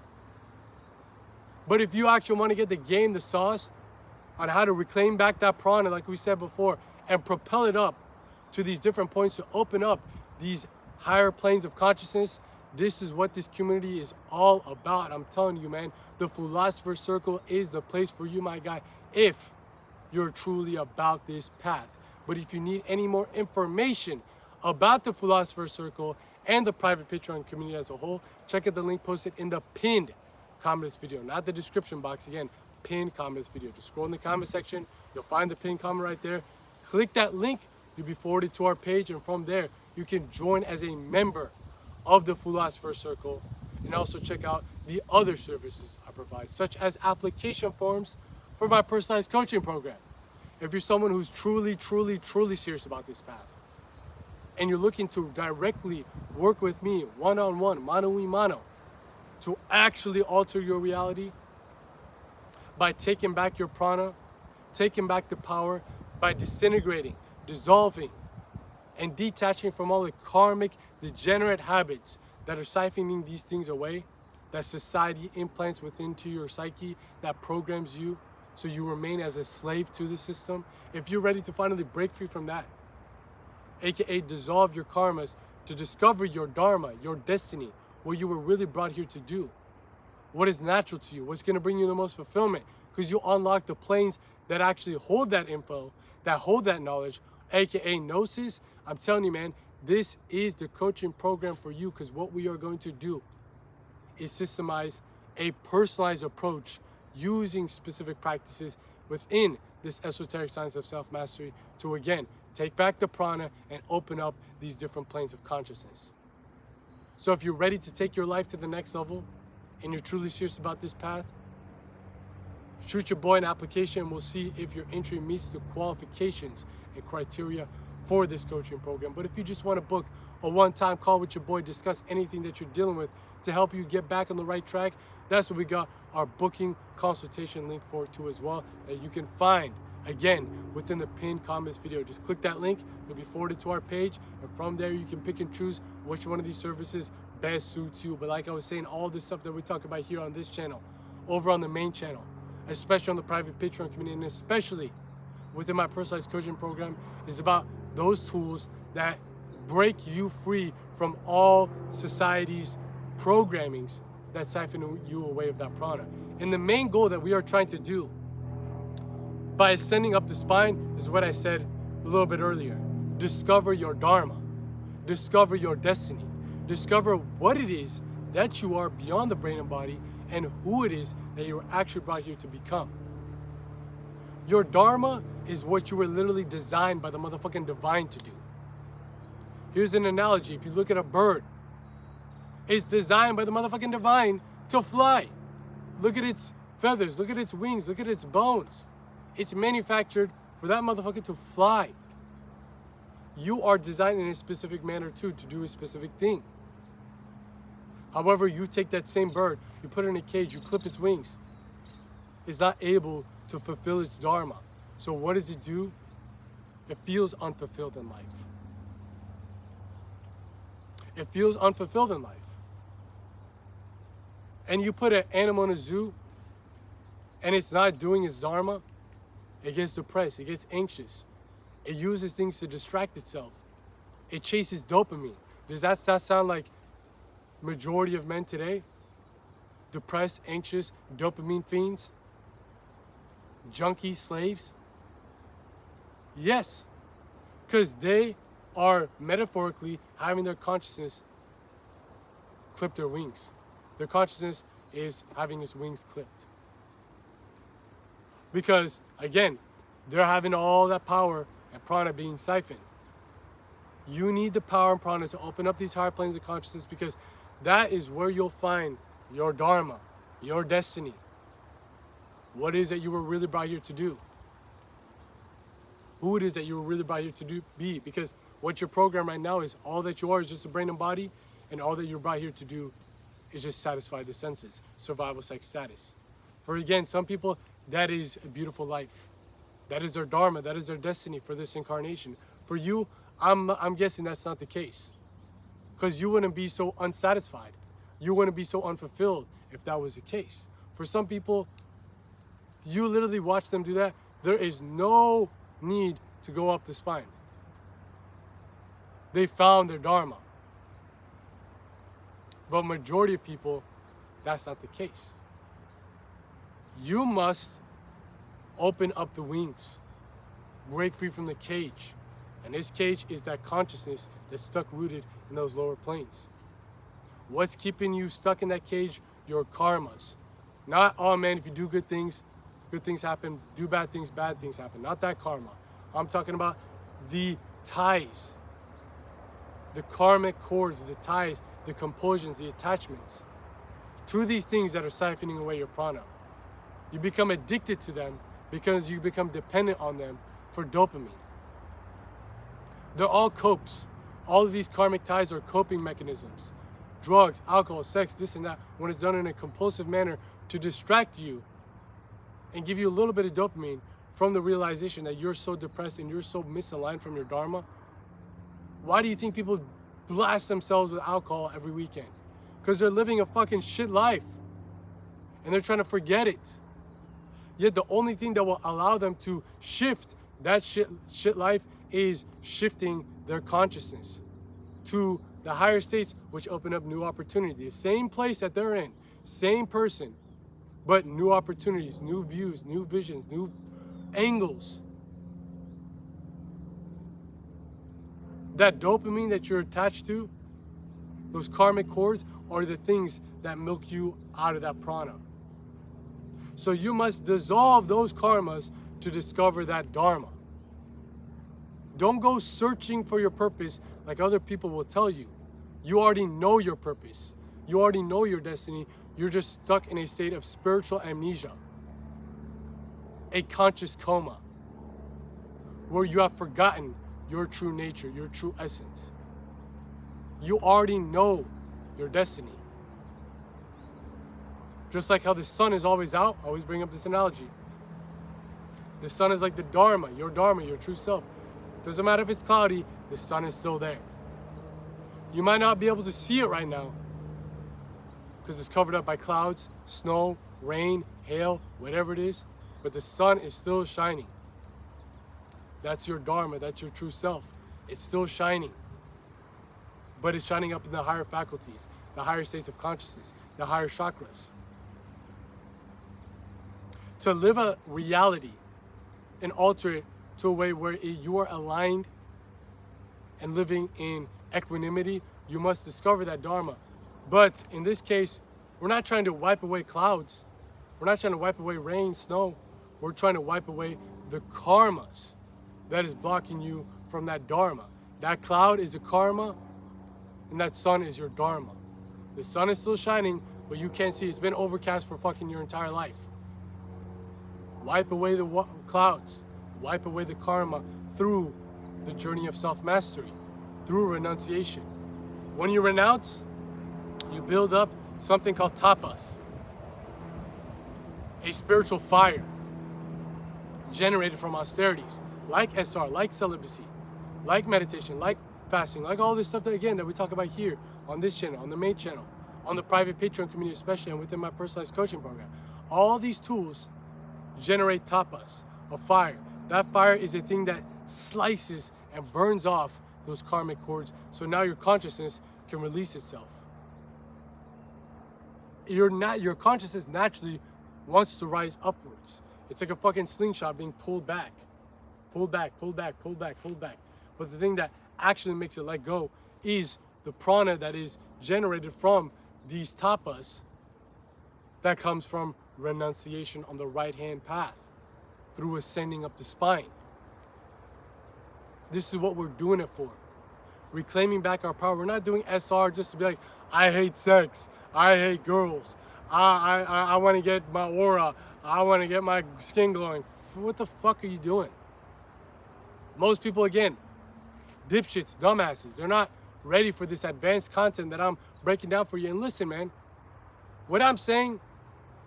But if you actually want to get the game, the sauce, on how to reclaim back that prana, like we said before, and propel it up to these different points to open up these higher planes of consciousness, this is what this community is all about. I'm telling you, man, the Philosopher's Circle is the place for you, my guy, if you're truly about this path. But if you need any more information about the Philosopher's Circle and the private Patreon community as a whole, check out the link posted in the pinned comment this video, not the description box. Again, pinned comment this video. Just scroll in the comment section, you'll find the pinned comment right there. Click that link, you'll be forwarded to our page, and from there you can join as a member of the Philosopher's Circle, and also check out the other services I provide, such as application forms for my personalized coaching program. If you're someone who's truly serious about this path, and you're looking to directly work with me one-on-one, mano-a-mano, to actually alter your reality by taking back your prana, taking back the power, by disintegrating, dissolving, and detaching from all the karmic, degenerate habits that are siphoning these things away, that society implants within to your psyche, that programs you so you remain as a slave to the system. If you're ready to finally break free from that, aka dissolve your karmas, to discover your dharma, your destiny, what you were really brought here to do, what is natural to you, what's going to bring you the most fulfillment, because you unlock the planes that actually hold that info, that hold that knowledge, aka gnosis. I'm telling you, man, this is the coaching program for you, because what we are going to do is systemize a personalized approach using specific practices within this esoteric science of self-mastery to, again, take back the prana and open up these different planes of consciousness. So if you're ready to take your life to the next level and you're truly serious about this path, shoot your boy an application and we'll see if your entry meets the qualifications and criteria for this coaching program. But if you just want to book a one-time call with your boy, discuss anything that you're dealing with to help you get back on the right track, that's what we got our booking consultation link for too as well, that you can find again within the pinned comments video. Just click that link, you'll be forwarded to our page, and from there you can pick and choose which one of these services best suits you. But like I was saying, all this stuff that we talk about here on this channel, over on the main channel, especially on the private Patreon community, and especially within my personalized coaching program, is about those tools that break you free from all society's programmings that siphon you away of that prana. And the main goal that we are trying to do by ascending up the spine is what I said a little bit earlier. Discover your dharma. Discover your destiny. Discover what it is that you are beyond the brain and body, and who it is that you were actually brought here to become. Your dharma is what you were literally designed by the motherfucking divine to do. Here's an analogy. If you look at a bird, it's designed by the motherfucking divine to fly. Look at its feathers, look at its wings, look at its bones. It's manufactured for that motherfucker to fly. You are designed in a specific manner too, to do a specific thing. However, you take that same bird, you put it in a cage, you clip its wings. It's not able to fulfill its dharma. So what does it do? It feels unfulfilled in life. It feels unfulfilled in life. And you put an animal in a zoo and it's not doing its dharma, it gets depressed, it gets anxious. It uses things to distract itself. It chases dopamine. Does that sound like majority of men today? Depressed, anxious, dopamine fiends? Junkie slaves? Yes, because they are metaphorically having their consciousness clip their wings. Their consciousness is having its wings clipped. Because, again, they're having all that power and prana being siphoned. You need the power and prana to open up these higher planes of consciousness, because that is where you'll find your dharma, your destiny. What it is that you were really brought here to do. Who it is that you were really brought here to be. Because what your program right now is, all that you are is just a brain and body, and all that you're brought here to do is just satisfy the senses, survival psych status. For again, some people, that is a beautiful life. That is their dharma, that is their destiny for this incarnation. For you, I'm guessing that's not the case. Because you wouldn't be so unsatisfied. You wouldn't be so unfulfilled if that was the case. For some people, you literally watch them do that, there is no need to go up the spine. They found their dharma. But majority of people, that's not the case. You must open up the wings, break free from the cage. And this cage is that consciousness that's stuck rooted in those lower planes. What's keeping you stuck in that cage? Your karmas. Not, oh man, if you do good things happen. Do bad things happen. Not that karma. I'm talking about the ties, the karmic cords, the ties, the compulsions, the attachments to these things that are siphoning away your prana. You become addicted to them because you become dependent on them for dopamine. They're all copes. All of these karmic ties are coping mechanisms. Drugs, alcohol, sex, this and that, when it's done in a compulsive manner to distract you and give you a little bit of dopamine from the realization that you're so depressed and you're so misaligned from your dharma. Why do you think people blast themselves with alcohol every weekend? Because they're living a fucking shit life and they're trying to forget it. Yet the only thing that will allow them to shift that shit life is shifting their consciousness to the higher states, which open up new opportunities. The same place that they're in, same person, but new opportunities, new views, new visions, new angles. That dopamine that you're attached to, those karmic cords, are the things that milk you out of that prana. So you must dissolve those karmas to discover that dharma. Don't go searching for your purpose like other people will tell you. You already know your purpose. You already know your destiny. You're just stuck in a state of spiritual amnesia, a conscious coma, where you have forgotten your true nature, your true essence. You already know your destiny. Just like how the sun is always out, I always bring up this analogy. The sun is like the dharma, your true self. Doesn't matter if it's cloudy, the sun is still there. You might not be able to see it right now, because it's covered up by clouds, snow, rain, hail, whatever it is, but the sun is still shining. That's your Dharma, that's your true self. It's still shining, but it's shining up in the higher faculties, the higher states of consciousness, the higher chakras. To live a reality and alter it to a way where you are aligned and living in equanimity, you must discover that Dharma. But in this case, we're not trying to wipe away clouds. We're not trying to wipe away rain, snow. We're trying to wipe away the karmas that is blocking you from that Dharma. That cloud is a karma, and that sun is your Dharma. The sun is still shining, but you can't see. It's been overcast for fucking your entire life. Wipe away the clouds. Wipe away the karma through the journey of self-mastery, through renunciation. When you renounce, you build up something called tapas, a spiritual fire generated from austerities, like SR, like celibacy, like meditation, like fasting, like all this stuff that, again, that we talk about here on this channel, on the main channel, on the private Patreon community especially, and within my personalized coaching program. All these tools generate tapas, a fire. That fire is a thing that slices and burns off those karmic cords, so now your consciousness can release itself. Your consciousness naturally wants to rise upwards. It's like a fucking slingshot being pulled back. Pulled back, pulled back, pulled back, pulled back. But the thing that actually makes it let go is the prana that is generated from these tapas that comes from renunciation on the right-hand path through ascending up the spine. This is what we're doing it for. Reclaiming back our power. We're not doing SR just to be like, I hate sex, I hate girls, I want to get my aura, I want to get my skin glowing. What the fuck are you doing? Most people, again, dipshits, dumbasses, they're not ready for this advanced content that I'm breaking down for you. And listen, man, what I'm saying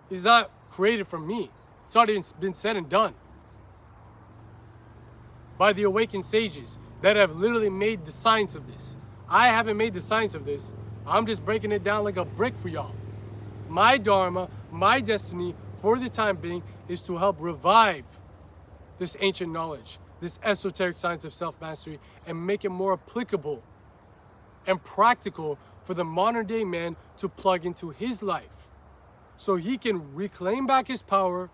is not created from me. It's already been said and done by the awakened sages that have literally made the science of this. I haven't made the science of this. I'm just breaking it down like a brick for y'all. My Dharma, my destiny for the time being is to help revive this ancient knowledge, this esoteric science of self-mastery, and make it more applicable and practical for the modern day man to plug into his life so he can reclaim back his power,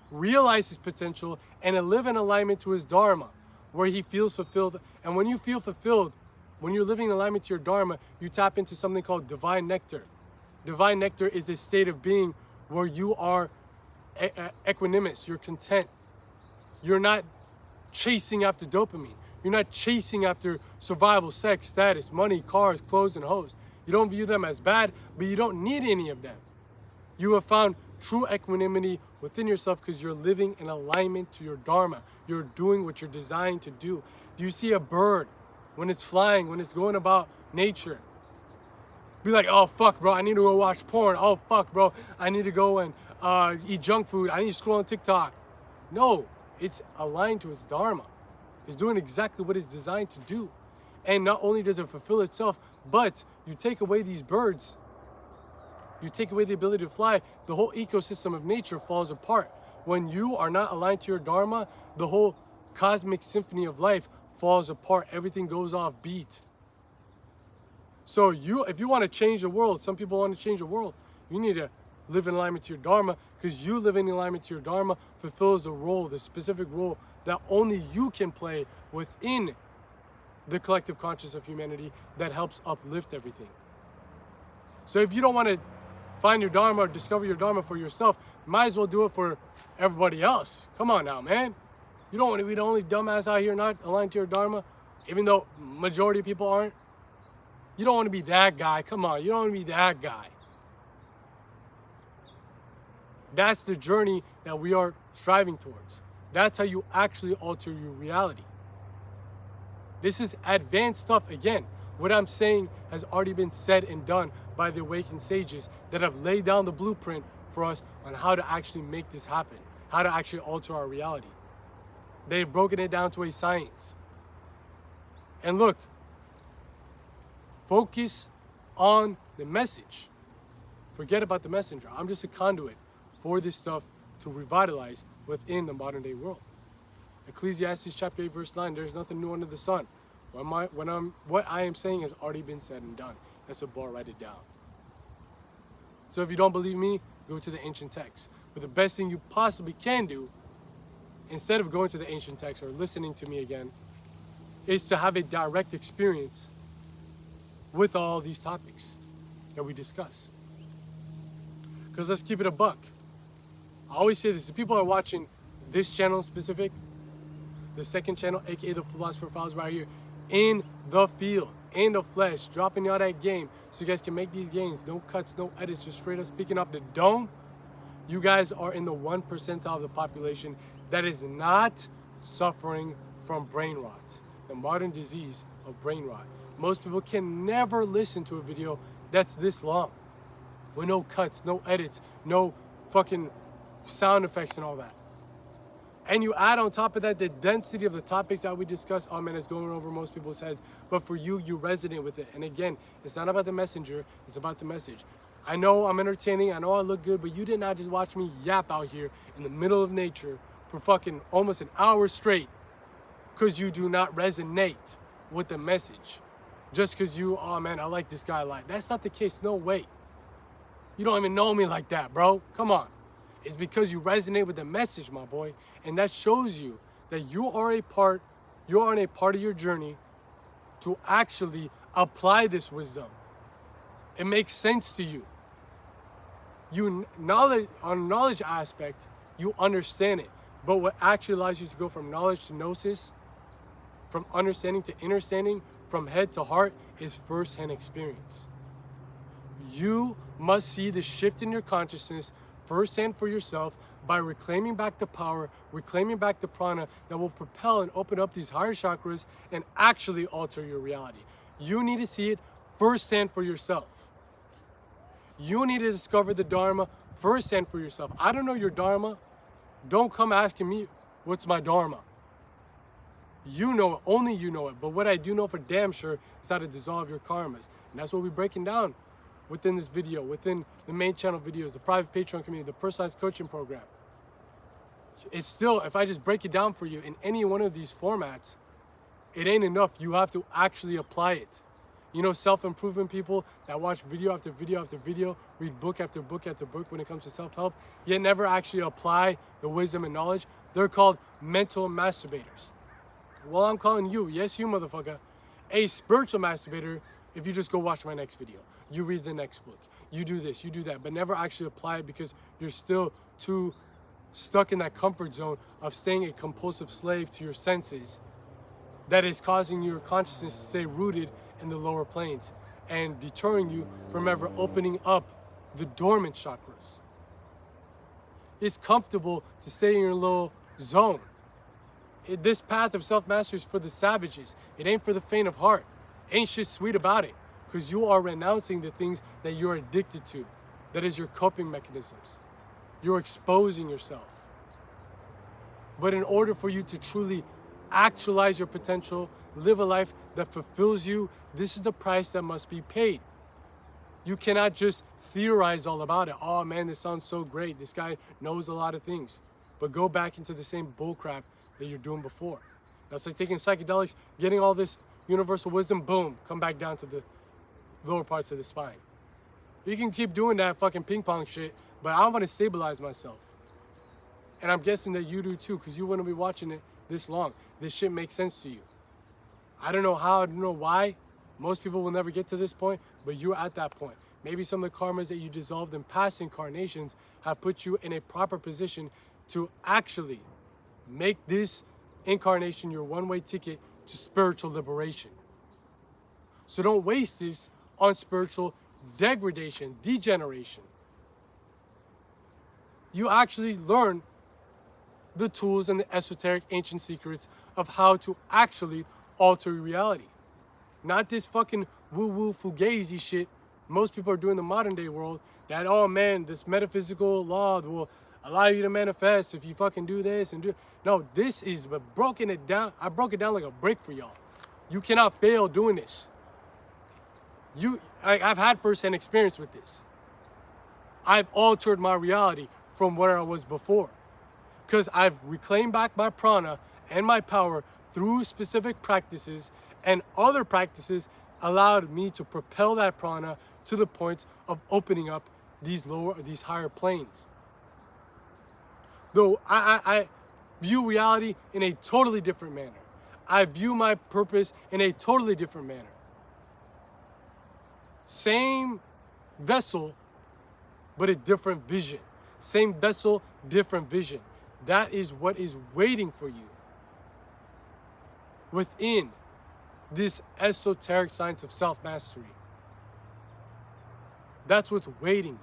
realize his potential, and live in alignment to his Dharma, where he feels fulfilled. And when you feel fulfilled, when you're living in alignment to your Dharma, you tap into something called divine nectar. Divine nectar is a state of being where you are equanimous, you're content. You're not chasing after dopamine. You're not chasing after survival, sex, status, money, cars, clothes, and hoes. You don't view them as bad, but you don't need any of them. You have found true equanimity within yourself because you're living in alignment to your Dharma. You're doing what you're designed to do. Do you see a bird when it's flying, when it's going about nature? Be like, oh, fuck, bro, I need to go watch porn. Oh, fuck, bro, I need to go and eat junk food. I need to scroll on TikTok. No, it's aligned to its Dharma. It's doing exactly what it's designed to do. And not only does it fulfill itself, but you take away these birds, you take away the ability to fly, the whole ecosystem of nature falls apart. When you are not aligned to your Dharma, the whole cosmic symphony of life falls apart. Everything goes off beat. So if you want to change the world, some people want to change the world, you need to live in alignment to your Dharma, because you living in alignment to your Dharma fulfills the role, the specific role that only you can play within the collective consciousness of humanity that helps uplift everything. So if you don't want to find your Dharma or discover your Dharma for yourself, might as well do it for everybody else. Come on now, man. You don't want to be the only dumbass out here not aligned to your Dharma, even though majority of people aren't. You don't want to be that guy. Come on, you don't want to be that guy. That's the journey that we are striving towards. That's how you actually alter your reality. This is advanced stuff. Again, what I'm saying has already been said and done by the awakened sages that have laid down the blueprint for us on how to actually make this happen, how to actually alter our reality. They've broken it down to a science. And look, focus on the message. Forget about the messenger. I'm just a conduit for this stuff to revitalize within the modern day world. Ecclesiastes chapter 8 verse 9, there's nothing new under the sun. What I am saying has already been said and done. That's a bar, write it down. So if you don't believe me, go to the ancient texts. But the best thing you possibly can do, instead of going to the ancient texts or listening to me again, is to have a direct experience with all these topics that we discuss. Because let's keep it a buck. I always say this, if people are watching this channel specific, the second channel, aka the Philosopher Files right here, in the field, in the flesh, dropping y'all that game so you guys can make these gains. No cuts, no edits, just straight up speaking off the dome. You guys are in the 1% of the population that is not suffering from brain rot, the modern disease of brain rot. Most people can never listen to a video that's this long, with no cuts, no edits, no fucking sound effects and all that. And you add on top of that the density of the topics that we discuss. Oh man, it's going over most people's heads. But for you, you resonate with it. And again, it's not about the messenger, it's about the message. I know I'm entertaining, I know I look good, but you did not just watch me yap out here in the middle of nature for fucking almost an hour straight because you do not resonate with the message. Just because you, oh man, I like this guy a lot. That's not the case, no way. You don't even know me like that, bro. Come on. It's because you resonate with the message, my boy. And that shows you that you're on a part of your journey to actually apply this wisdom. It makes sense to you. On knowledge aspect, you understand it. But what actually allows you to go from knowledge to gnosis, from understanding to understanding, from head to heart, is first-hand experience. You must see the shift in your consciousness firsthand for yourself by reclaiming back the power, reclaiming back the prana that will propel and open up these higher chakras and actually alter your reality. You need to see it firsthand for yourself. You need to discover the Dharma firsthand for yourself. I don't know your Dharma. Don't come asking me, what's my Dharma? You know it, only you know it. But what I do know for damn sure is how to dissolve your karmas. And that's what we're breaking down within this video, within the main channel videos, the private Patreon community, the personalized coaching program. It's still, if I just break it down for you in any one of these formats, it ain't enough. You have to actually apply it. You know, self-improvement people that watch video after video after video, read book after book after book when it comes to self-help, yet never actually apply the wisdom and knowledge, they're called mental masturbators. Well, I'm calling you, yes you motherfucker, a spiritual masturbator if you just go watch my next video. You read the next book. You do this, you do that, but never actually apply it because you're still too stuck in that comfort zone of staying a compulsive slave to your senses that is causing your consciousness to stay rooted in the lower planes and deterring you from ever opening up the dormant chakras. It's comfortable to stay in your little zone. This path of self-mastery is for the savages. It ain't for the faint of heart. Ain't shit sweet about it because you are renouncing the things that you're addicted to. That is your coping mechanisms. You're exposing yourself. But in order for you to truly actualize your potential, live a life that fulfills you, this is the price that must be paid. You cannot just theorize all about it. Oh man, this sounds so great. This guy knows a lot of things. But go back into the same bullcrap that you're doing before. That's like taking psychedelics, getting all this universal wisdom, boom, come back down to the lower parts of the spine. You can keep doing that fucking ping pong shit, but I want to stabilize myself. And I'm guessing that you do too, because you wouldn't be watching it this long. This shit makes sense to you. I don't know how, I don't know why. Most people will never get to this point, but you're at that point. Maybe some of the karmas that you dissolved in past incarnations have put you in a proper position to actually make this incarnation your one-way ticket to spiritual liberation. So don't waste this on spiritual degradation, degeneration. You actually learn the tools and the esoteric ancient secrets of how to actually alter reality. Not this fucking woo-woo fugazi shit most people are doing in the modern day world that, oh man, this metaphysical law will allow you to manifest if you fucking do this and do. No, this is broken it down. I broke it down like a brick for y'all. You cannot fail doing this. I've had first-hand experience with this. I've altered my reality from where I was before. Because I've reclaimed back my prana and my power through specific practices, and other practices allowed me to propel that prana to the point of opening up these higher planes. Though I view reality in a totally different manner. I view my purpose in a totally different manner. Same vessel, but a different vision. Same vessel, different vision. That is what is waiting for you within this esoteric science of self-mastery. That's what's waiting you.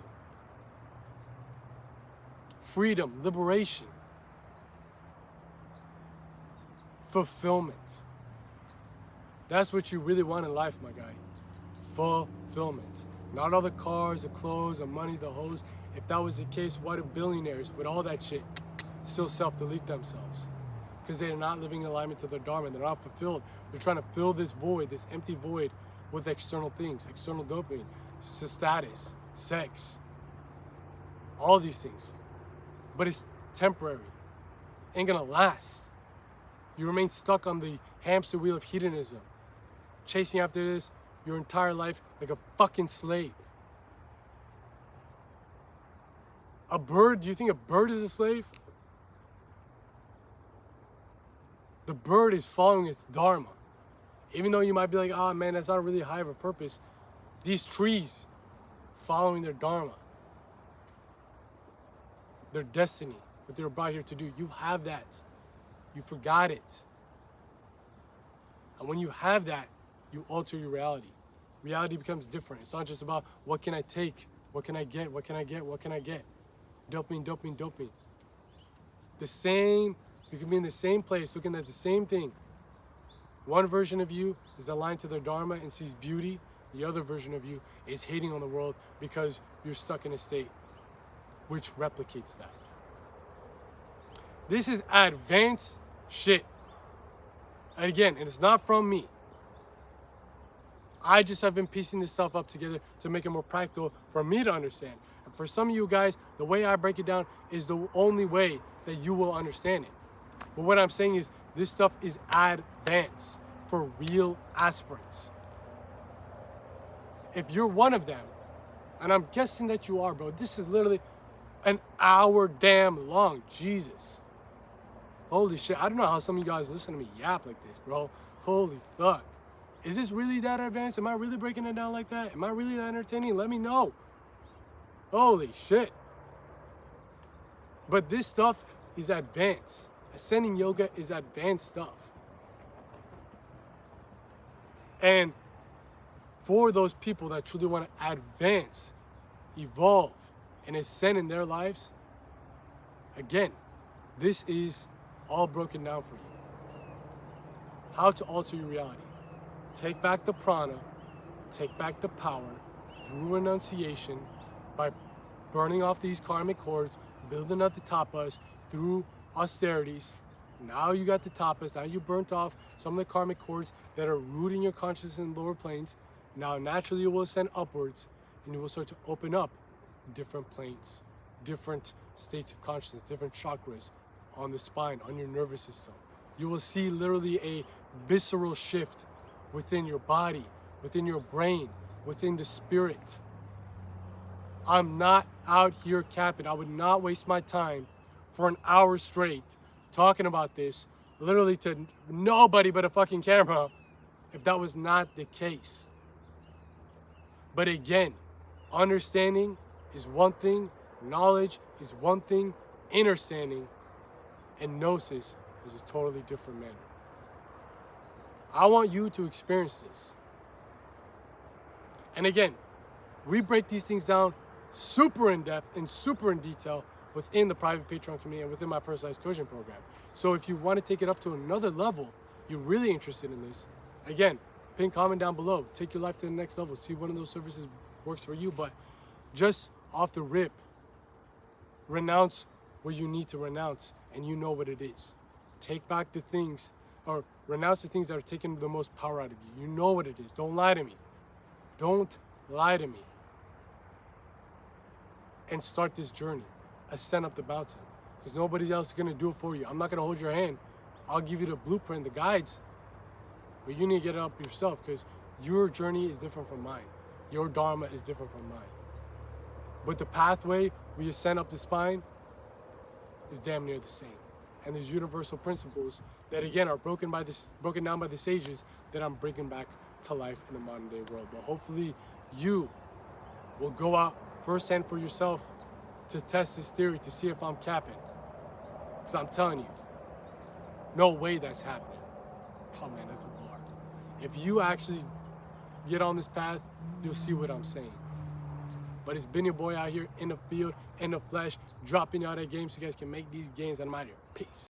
Freedom, liberation, fulfillment. That's what you really want in life, my guy. Fulfillment. Not all the cars, the clothes, the money, the hoes. If that was the case, why do billionaires with all that shit still self-delete themselves? Because they're not living in alignment to their dharma. They're not fulfilled. They're trying to fill this void, this empty void, with external things, external dopamine, status, sex, all these things. But it's temporary. Ain't gonna last. You remain stuck on the hamster wheel of hedonism, chasing after this your entire life like a fucking slave. A bird, do you think a bird is a slave? The bird is following its dharma. Even though you might be like, oh man, that's not really high of a purpose. These trees following their dharma, their destiny, what they were brought here to do. You have that. You forgot it. And when you have that, you alter your reality. Reality becomes different. It's not just about what can I take, what can I get, what can I get, what can I get. Dopamine, dopamine, dopamine. The same, you can be in the same place looking at the same thing. One version of you is aligned to their dharma and sees beauty. The other version of you is hating on the world because you're stuck in a state which replicates that. This is advanced shit. And again, and it's not from me. I just have been piecing this stuff up together to make it more practical for me to understand. And for some of you guys, the way I break it down is the only way that you will understand it. But what I'm saying is this stuff is advanced for real aspirants. If you're one of them, and I'm guessing that you are, bro, this is literally an hour damn long. Jesus. Holy shit. I don't know how some of you guys listen to me yap like this, bro. Holy fuck. Is this really that advanced? Am I really breaking it down like that? Am I really that entertaining? Let me know. Holy shit. But this stuff is advanced. Ascending yoga is advanced stuff. And for those people that truly want to advance, evolve, and ascend in their lives, again, this is all broken down for you. How to alter your reality. Take back the prana, take back the power through renunciation by burning off these karmic cords, building up the tapas through austerities. Now you got the tapas, now you burnt off some of the karmic cords that are rooting your consciousness in the lower planes. Now naturally you will ascend upwards and you will start to open up different planes, different states of consciousness, different chakras on the spine, on your nervous system. You will see literally a visceral shift within your body, within your brain, within the spirit. I'm not out here capping. I would not waste my time for an hour straight talking about this, literally to nobody but a fucking camera, if that was not the case. But again, understanding is one thing, knowledge is one thing, understanding and gnosis is a totally different manner. I want you to experience this. And again, we break these things down super in depth and super in detail within the private Patreon community and within my personalized coaching program. So if you want to take it up to another level, you're really interested in this, again, pin comment down below. Take your life to the next level. See one of those services works for you. But just off the rip, renounce what you need to renounce, and you know what it is. Take back the things, or renounce the things that are taking the most power out of you. You know what it is. Don't lie to me. Don't lie to me. and start this journey. Ascend up the mountain. Because nobody else is going to do it for you. I'm not going to hold your hand. I'll give you the blueprint, the guides. But you need to get it up yourself, because your journey is different from mine. Your dharma is different from mine. But the pathway we ascend up the spine is damn near the same. And there's universal principles that, again, are broken down by the sages that I'm bringing back to life in the modern day world. But hopefully you will go out firsthand for yourself to test this theory to see if I'm capping. Because I'm telling you, no way that's happening. Oh man, that's a bar. If you actually get on this path, you'll see what I'm saying. But it's been your boy out here in the field, in the flesh, dropping out that game so you guys can make these gains. And I'm out here. Peace.